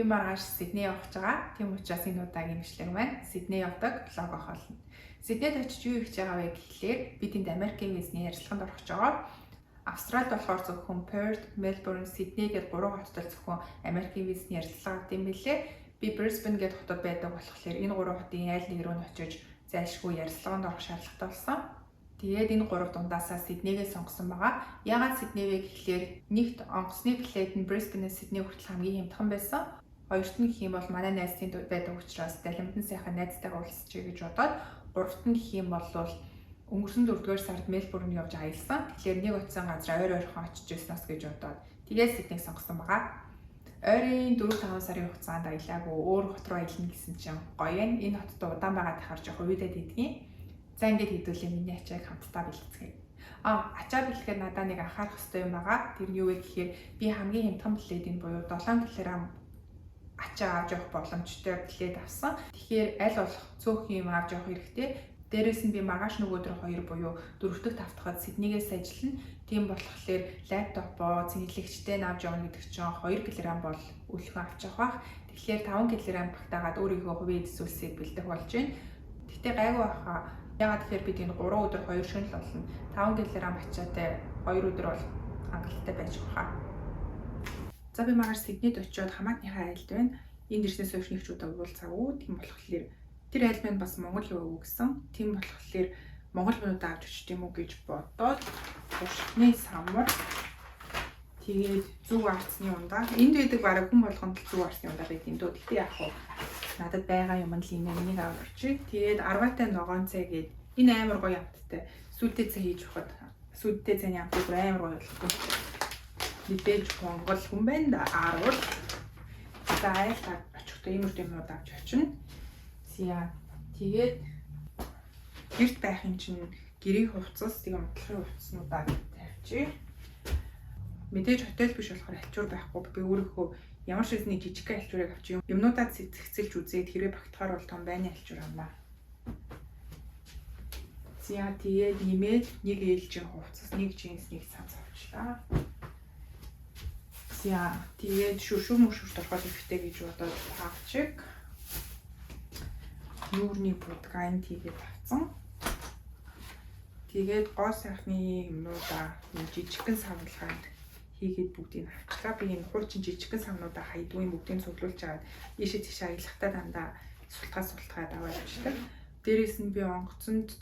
маргааш Сидней явах байгаа. Тийм учраас энэ удаагийн бичлэг маань Сидней явдаг влог ах болно. Сиднейд очиж юу хийж байгаа вэ гэхлээр би тэнд Америкийн визний ярилцлаганд орох байгаа. Австралид болохоор зөвхөн Perth, Melbourne, Sydney гэдэг 3 хотод зөвхөн Америкийн визний ярилцлага авт юм билээ. Би Brisbane гэдэг хотод байдаг болохоор энэ 3 хотын айл нэг рүү нь очиж зайлшгүй ярилцлаганд орох шаардлагатай болсон. Тэгээд энэ 3 дундаасаа Сиднейгээ сонгосон байгаа. Яагаад Сидней вэ гэхлээр нэгт онгоцны билет нь Brisbane-с Сидней хүртэл хамгийн хямдхан байсан. Хоёрт нь гэх юм бол манай найз тэнд байдаг учраас далимтан сайхан найзтайгаа уулзчихъя гэж бодоод, гуравт нь гэх юм бол өнгөрсөн 4-р сард Мельбурн явж аялсан. Тэгэхээр нэг очисон газар ойрхон очиж ирснээс гэж бодоод тэгээд Сиднейг сонгосон байгаа. Ойрын 4-5 сарын хугацаанд аялаагүй өөр хот руу аялна гэсэн чинь гоё юм. Энэ хотод удаан байгаад тахаар жоох уйдаад идэгин. За ингээд хэдүүлээ миний ачааг хамтдаа бэлтгэе. Ачаа бэлтгэхэд надад нэг анхаарах хэрэгтэй юм байгаа. Тэр нь юу вэ гэхээр би хамгийн хямдхан билетийн буюу 7 кг ачаа авч явах боломжтой билет авсан. Тэгэхээр аль болох цөөх юм авч явах хэрэгтэй. Дээрээс нь би маргааш нөгөөдөр 2 буюу 4 дахь 5 дахь Сиднейгээс ажиллана. Тийм болохоор лаптопоо цэнгэлэгчтэй авч явна гэдэг чинь 2 кг бол өөлхөн авч явах. Тэгэхээр 5 кг багтаагаад өөрийнхөө хувийн эзүүлсийг бэлдэх болж байна. Гэтэ гайгүй баха. Ягаад тэгэхээр бид энэ 3 өдөр 2 шөнө л болно. 5 кг ачаатай 2 өдөр бол хангалттай байж байгаа. За би маргааш Сиднейд очиод хамаатныхаа айлд байна. Энд ирснээс хойш нэг ч удаа уулзаагүй. Тийм болохоор тэр айл маань бас Монгол яваа гэсэн. Тийм болохоор Монгол минутаа авч очт юм уу гэж бодоод уршны самар тэгээд зүг арцны ундаа. Энд байдаг бараг хүн болгонд зүг арцны ундаа байдаг юм дөө. Гэтэ яг хуу надад байгаа юм л энийг авчиг. Тэгээд арваатай ногоон цай гээд энэ амар гоё амттай. Сүлдээ цай хийж өгөхөд сүлдээ цайны амтыг амар гоё болгох. Мэдээж Монгол хүн байна да. Аруул. За айлтаа очихдоо иймэрхүү юмнууд авч очино. Зя тэгээд гэрт байх юм чинь гэрийн хувцас тийм унтлахын хувцснуудаа тавьчих. Мэдээж хотел биш болохоор альчуур байхгүй. Би өөрийнхөө ямар ч хэсний жижиг альчуурыг авчих юм. Юмнуудаа зэгцэлж үзээд хэрэг багтахаар бол том байны альчуур амнаа. Зя тэгээд нэмээд нэг ээлжийн хувцас, нэг джинс, нэг цанц авчлаа. Зя тэгээд шүршүү мөшүүрт ороход ихтэй гэж бодоод авчих. Нүүрний будгайн тэгээд авсан. Тэгээд гоо сайхны юмнуудаа жижигхэн савлахад хийгээд бүгдийг авчлаа. Би энэ хурчин жижигхэн савнуудаа хайдгүй бүгдийг цуглуулж аваад ийшээ тийш аялахтаа дандаа султгаад аваад авчдаг. Дээрээс нь би онгоцонд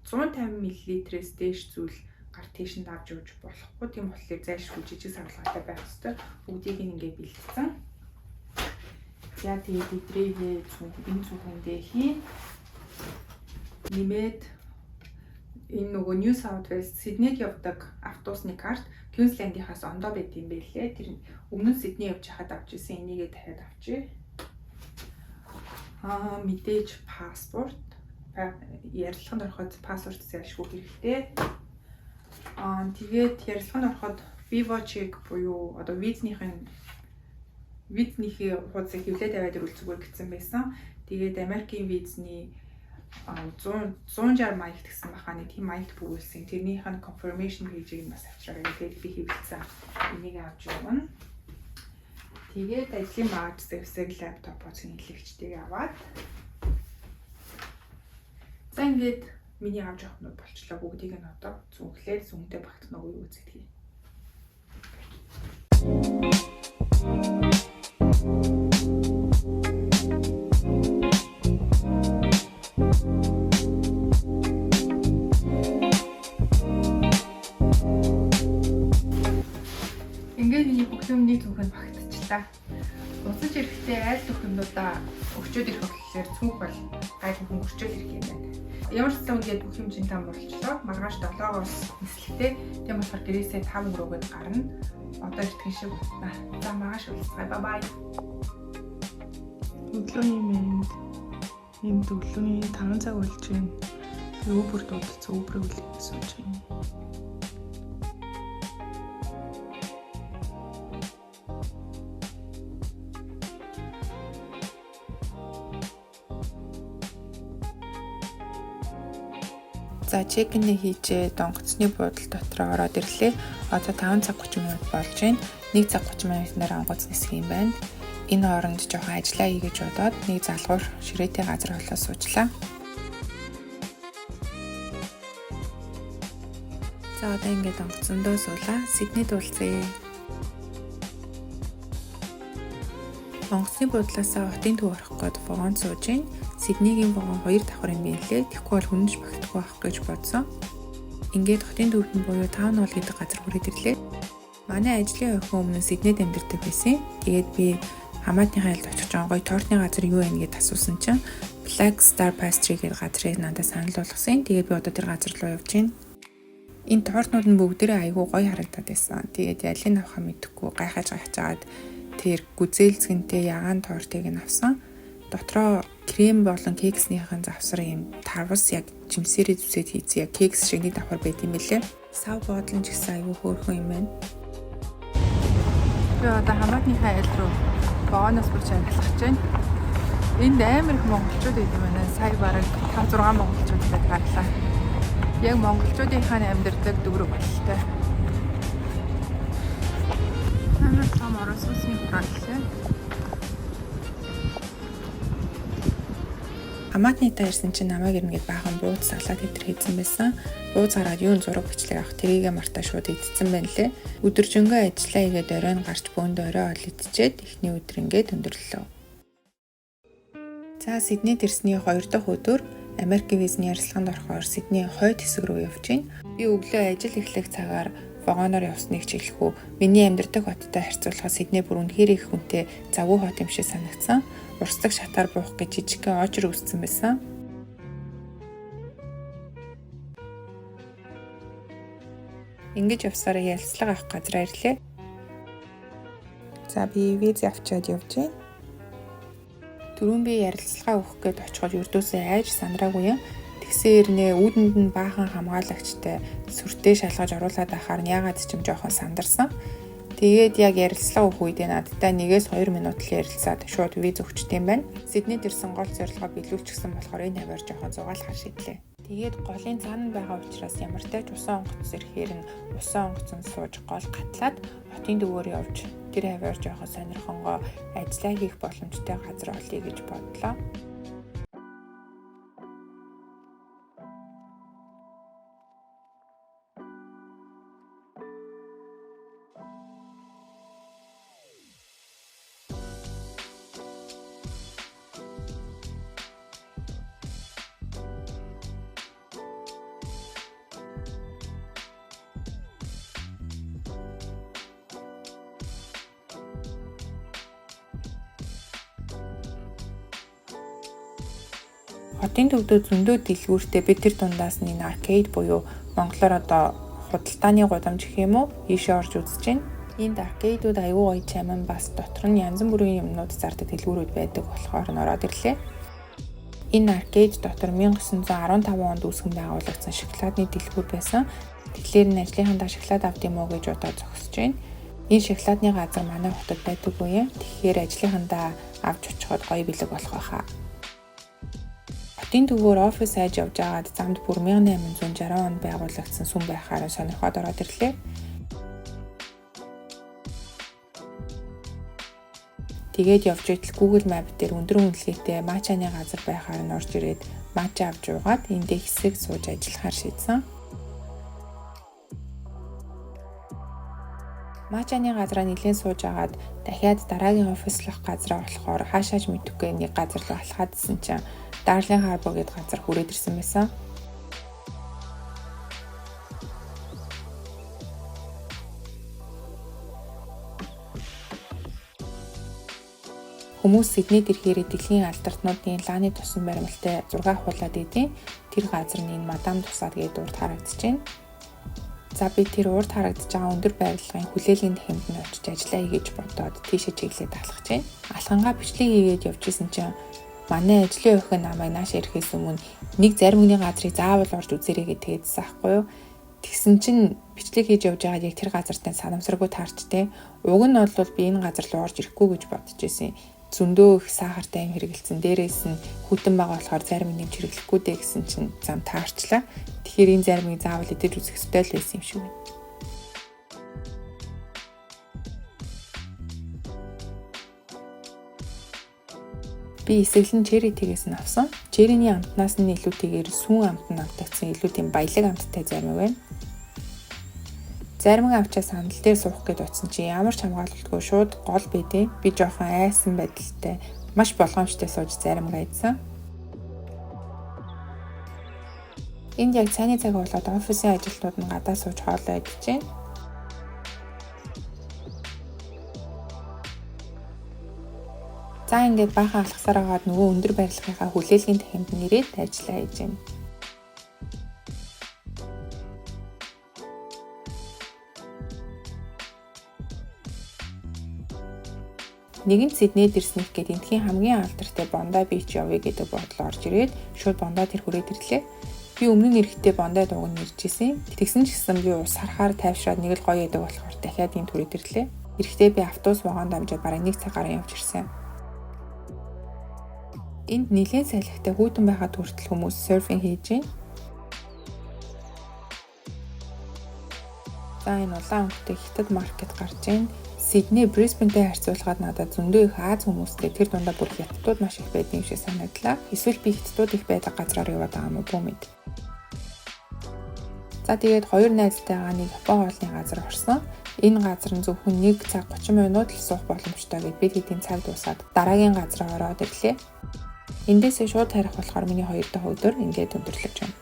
150 мл-ээс дээш зүйл гар тийшэнд авч явж болохгүй. Тийм болохоор зайлшгүй жижиг савлгаатай байх хэрэгтэй. Бүгдийг ингээд бэлдсэн. За тэгээд идрээгээ энэ цүхэндээ хийн. Нэмээд энэ нөгөө New South Wales Sydneyд явдаг автобусны карт Queensland-ийнхаас ондоо байт юм байлээ. Тэр өмнө нь Sydney явж хахад авч ирсэн энийгээ дахиад авчи. Мэдээж паспорт. Ярилцлаганд ороход паспорт зайлшгүй хэрэгтэй. Тэгээд ярилцлаганд ороход Vivo check буюу одоо визнийхээ хуудсыг хэвлээд аваад ирүүл зүгээр гэсэн байсан. Тэгээд Америкийн визний 160 маягт гэсэн баха нэг тийм маягт бүгүүлсэн. Тэрнийх нь confirmation page-ийг бас авчираа гэдэг би хэвлэлсэн. Энийг авч явна. Тэгээд ажлын багаж зэвсэг лаптопоо цэнгэлэгчтэйг аваад. За ингээд миний авч явах нь болчлоо. Бүгдийг нь одоо зүнхлээд зүнхтэй багтна уу юу үзэхий. Ингээд миний бүх юмний зүнхэнд багтчихлаа. Уцаж ирэхдээ айл дөх юмнуудаа өгчөөд ирэх болохоор цүнх бол гайгүй хөнгөрчөөд ирэх юм байна. Ямар ч юм гээд бүх юм жинтаа болчлоо. Маргааш 7-оос нислэгтэй. Тийм болохоор гэрээсээ 5 өрөөгд гарна. Одоо итгэн шиг байна. За маргааш уулзъя. Bye bye. Өглөөний мэнд. Энд өглөөний 5 цаг болж байна. Uber дуудсан. Uber-ыг сууж байна. За чекинг хийжээ донгоцны буудлын дотор ороод ирлээ. Одоо 5 цаг 30 минут болж байна. 1 цаг 30 минутаар онгоц нисэх юм байна. Энэ оронд жоохон ажиллаа хийгэж бодоод нэг залгуур ширээтэй газар болоо суучлаа. За одоо ингээд онгоцондоо суулаа. Сиднейд уулзъя. Онгоцны буудлаасаа хотын төв орох гээд вагонд сууж ийн. Сиднейгийн вагон 2 давхар юм билээ. Тэгэхгүй бол хүнж багтахгүй авах гэж бодсон. Ингээд хотын төвхөн буюу таун хол гэдэг газар хүрээд ирлээ. Манай ажлын охин өмнө Сиднейд амьдардаг байсан. Тэгээд би хамаатныхаа айлд очих жоон гоё тортны газар юу вэ гэдээ асуусан чинь Black Star Pastry гэдэг газрыг надад санал болгосон. Тэгээд би одоо тэр газар руу явж байна. Энэ тортнууд нь бүгдээрээ айгүй гоё харагдаад байсан. Тэгээд ялын авахаа мэдэхгүй гайхаж гайхажгаад тэр гүзээлцгэнтэй ягаан тортыг нь авсан. Дотроо крем болон кекснийхэн завсар юм тарвас яг жимсээрээ зүсээд хийсэн яг кекс шиг нэг давхар байт юм лээ. Сав боодлон ч гэсэн айгүй хөөрхөн юм байна. Би одоо хамаатныхаа айл руу вагоноос бүрч амьдлах гэж байна. Энд амар их монголчууд идэв байна. Сая бараг 5-6 монголчуудтай гарлаа. Яг монголчуудынхаа амьдардаг дүүрэг болтой. Амар том орос улсны хурааллаа. Хамаатнытай ирсэн чинь намайг ирнэгээд баахан бууз салаад хэвтер хийсэн байсан. Бууз гараад юун зураг бичлэг авах тэрийгэ мартаа шууд идсэн байна лээ. Өдөржингөө ажиллаа игээд оройн гарч бөөнд орой ол идчихэд эхний өдөр ингээд өндөрлөлөө. За Сиднейд ирсний 2 дахь өдөр Америкийн визний ярилцлаганд орохоор Сиднейн хойд хэсэг рүү явж байна. Би өглөө ажил эхлэх цагаар вагоноор явсныг чиглэхгүй. Миний амьдардаг хоттой харьцуулахад Сидней бүр үнэхээр их хүнтэй завгүй хот юм шиг санагдсан. Урсдаг шатаар буух гэж жижигхэн очор үүссэн байсан. Ингэж явсараа ярилцлага авах газраа ирлээ. За би виз авчаад явж байна. Түрүүн би ярилцлага өгөх гээд очиход ердөөсөө айж сандраагүй юм. Тэгсэн ирнэ үүдэнд нь баахан хамгаалагчтай сүртэй шалгаж оруулаад байхаар нь ягаад ч юм жоохон сандарсан. Тэгээд яг ярилцлага өгөх үедээ надтай 1-2 минут л ярилцаад шууд виз өгчтэй юм байна. Сиднейд ирсэн гол зорилгоо биелүүлчихсэн болохоор энэ хавар жоохон зугаалахар шийдлээ. Тэгээд голын цаана байгаа учраас ямар ч тач усан онгоц ирэхээр нь усан онгоцон сууж гол гатлаад хотын дөвөөр явж тэр хавар жоохон сонирхонгоо ажиллаа хийх боломжтой газар олъё гэж бодлоо. Хотын төвдөө зөндөө дэлгүүртэй бид тэр дундаас нэг аркейд буюу монголоор одоо худалдааны гудамж гэх юм уу ийшээ орж үзэж байна. Энд аркейдууд аюу гоё чаман бас дотор нь янз бүрийн юмнууд зардаг дэлгүүрүүд байдаг болохоор н ороод ирлээ. Энэ аркейд дотор 1915 онд үүсгэн байгуулагдсан шоколадны дэлгүүр байсан. Тэгэхээр энэ ажлынхандаа шоколад авд юм уу гэж удаа зогсож байна. Энэ шоколадны газар манай хотод байдаггүй юм. Тэгэхээр ажлынхандаа авч очиход гоё бэлэг болох байхаа. Хотын төвөөр офис хайж явж байгаад замд бүр 1860 онд байгуулагдсан сүм байхаараа сонирхоод ороод ирлээ. Тэгээд явж байтал Google Map дээр өндөр үнэлгээтэй мачаны газар байхаар нь орж ирээд мача авч уугаад эндээ хэсэг сууж ажиллахаар шийдсэн. Мачаны газраа нэлээд сууж агаад дахиад дараагийн офислох газраа болохоор хаашаач мэдэхгүй нэг газар руу алхаадсэн чинь Darling Harbour гэдэг газар хүрээд ирсэн байсан. Хүмүүс Сиднейд ирэхээр дэлхийн алдартнуудын лааны тусан баримлалтай 6 хуулаад идэв. Тэр газар нь энэ Мадам Тусаад гэдэг урд харагдаж байна. За би тэр урд харагдаж байгаа өндөр барилгын хүлээлгийн тахимд нь очиж ажиллаа хийж бодоод тийшээ чиглээд алхаж байна. Алхангаа бичлэг хийгээд явж исэн чинь манай ажлын охин намайг нааш ирэхээс өмнө нэг зарим хүний газрыг заавал орж үзээрэй гэж тэгээдсэн аахгүй юу. Тэгсэн чинь бичлэг хийж явж байгаад яг тэр газартаа санамсаргүй таарчтэй. Уг нь бол би энэ газар руу орж ирэхгүй гэж бодож байсан. Зөндөө их сахартай юм хэрэгэлсэн. Дээрээс нь хүтэн байгаа болохоор зарим нэмж хэрэглэхгүй дээ гэсэн чинь зам таарчлаа. Тэгэхээр энэ заримыг заавал идэж үзэх ёстой л байсан юм шиг байна. Би эсэглэн черри тгээс нь авсан. Черриний амтнаас нь илүүтэйгээр сүүн амт нь автагдсан илүү тийм баялаг амттай зарим байна. Зарим авчаа сандал дээр суух гээд утсан чи ямар ч хамгаалалтгүй шууд гол байдیں۔ Би жоохон айсан байдалтай маш болгоомжтой сууж заримгаа идсэн. Энд яг цайны цаг болоод офисын ажилтнууд нь гадаа сууж хоолоо идэж байна. За ингээд баахан алхасаар агаад нөгөө өндөр барилгынхаа хүлээлгийн тахимд нэрээд ажиллаа хийж байна. Нэгэнт Сиднейд ирснэх гээд эндхийн хамгийн алдартай Bondi Beach явъя гэдэг бодол орж ирээд шууд Bondi тэр хүрээд ирлээ. Би өмнө нь ирэхдээ Bondi дууг нь ирж исэн. Тэгсэн ч гэсэн би ус харахаар тайвшраад нэг л гоё ядаг болохоор дахиад энэ түрээд ирлээ. Ирэхдээ би автобус вагонд амжаад бараг 1 цаг гаруй явж ирсэн. Энд нэлээд салхитай хүүтэн байхад хүртэл хүмүүс серфинг хийж байна. За энэ улаан өнгөтэй хятад маркет гарч байна. Сидней, Брисбентэй харьцуулахад надад зөндөө их Аз хүмүүстэй тэр дундаа бүр хятадууд маш их байдаг юм шиг санагдлаа. Эсвэл би хятадууд их байдаг газраар яваад байгаа юм уу мэд. За тэгээд хоёр найзтайгаа нэг Япон хоолны газар орсон. Энэ газар нь зөвхөн 1 цаг 30 минут л суух боломжтой гэд бид хэдийн цаг дуусаад дараагийн газараа ороод ирлээ. Эндээсээ шууд харих болохоор миний 2 дахь өдөр ингээд өндөрлөж байна.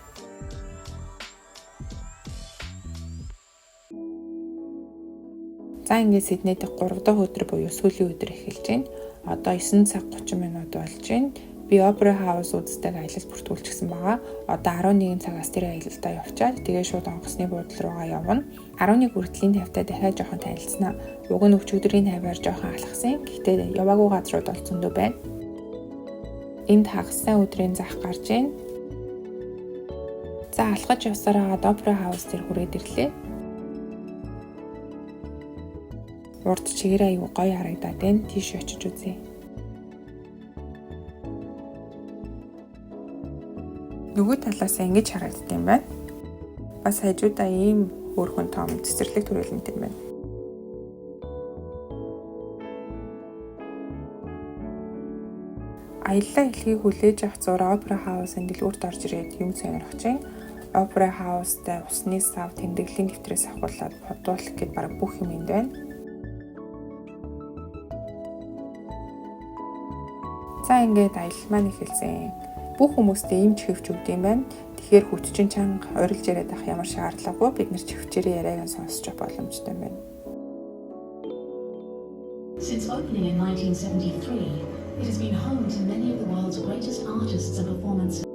За ингээд Сиднейд 3 дахь өдөр буюу сүүлийн өдөр эхэлж байна. Одоо 9 цаг 30 минут болж байна. Би Opera House үздэг аялал бүртгүүлчихсэн байгаа. Одоо 11 цагаас тэр аялалдаа явчаад тэгээ шууд онгоцны буудлын руугаа явна. 11 хүртлийн тавьтаа дахиад жоохон танилцсанаа. Уг нь өчигдрийн тавиар жоохон алхсан. Гэхдээ яваагүй газрууд бол зөндөө байна. Энд хагассан өдрийн зах гарч байна. За алхаж явсараа Opera House дээр хүрээд ирлээ. Урд чигээр аюу гоё харагдаад байна. Тийш очиж үзье. Нөгөө талаас ингэж харагддаг юм байна. Бас хажуудаа ийм хөөрхөн том цэцэрлэг төрөлнөд юм байна. Аяллаа хэлхийг хүлээж авах зураг Opera House-ын дэлгүүрт орж ирээд юм сонирхож байна. Opera House-тай усны сав тэмдэглэлийн дэвтрээс авахуулаад бодуулах гээд бараг бүх юм энд байна. За ингээд аялал маань эхэлсэн. Бүх хүмүүстээ ийм чихвч өгд юм байна. Тэгэхээр хүччин чанга орилж яриад авах ямар шаардлагагүй бид нар чихвчээрээ яриаг сонсож боломжтой юм байна. Since opening in 1973, it has been home to many of the world's greatest artists and performers.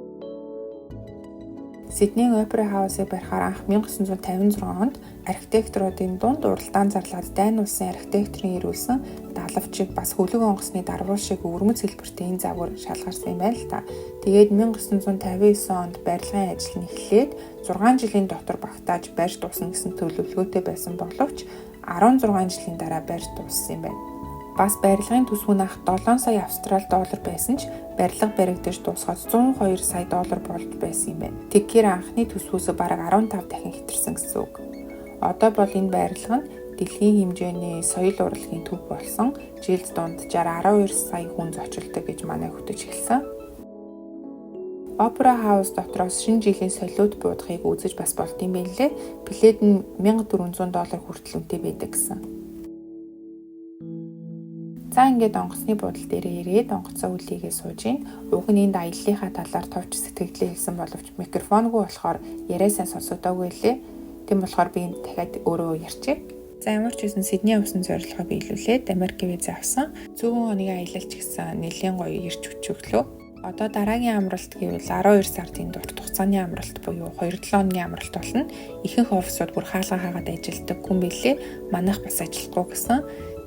Сиднейн Opera House-ыг барихаар анх 1956 онд архитекторуудын дунд уралдаан зарлаад дайн улсын архитекторын ирүүлсэн далавчиг бас хөлөг онгоцны дарвал шиг өвөрмөц хэлбэртэй энэ загвар шалгарсан юм байна л та. Тэгээд 1959 онд барилгын ажил нь эхлээд 6 жилийн дотор багтааж барьж дуусна гэсэн төлөвлөгөөтэй байсан боловч 16 жилийн дараа барьж дууссан юм байна. Бас барилгын төсвөн ах 7 сая австрали доллар байсан ч барилга баригдаж дуусгаад 102 сая доллар болж байсан юм байна. Тэгэхээр анхны төсвөөсөө бараг 15 дахин хэтэрсэн гэсэн үг. Одоо бол энэ барилга нь дэлхийн хэмжээний соёл урлагийн төв болсон. Жилд дунджаар 12 сая хүн зочилдог гэж манай хөтөж хэлсэн. Opera House дотроос шинэ жилийн солиод буудахыг үзэж бас болт юм байна лээ. Билет нь $1400 хүртэл үнэтэй байдаг гэсэн. За ингээд онгоцны буудлын дээр ирээд онгоцоо үлийгээ сууж ийн. Уг нь энд аяллахаа талаар товч сэтгэлдээ хэлсэн боловч микрофонгүй болохоор яриасаа сонсогдоогүй лээ. Тийм болохоор би энд дахиад өөрөө ярьчих. За ямар ч байсан Сидней явсан зорилгоо биелүүлээд Америк виз авсан. Зүүн хоногийн аялалч гэсэн нэлийн гоё ирж өчөглөө. Одоо дараагийн амралт гэвэл 12 сарын дурт хугацааны амралт буюу 2-7 хоногийн амралт болно. Ихэнх офисууд бүр хаалга хаагаад ажилладаг хүн билээ. Манайх бас ажиллахгүй гэсэн.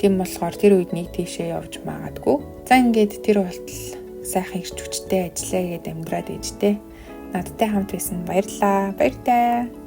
Тийм болохоор тэр үед нэг тийшээ явж магадгүй. За ингээд тэр болтол сайхан ирч хүчтэй ажиллая гэд амьдраад ээжтэй. Надтай хамт байсан баярлалаа. Баяртай.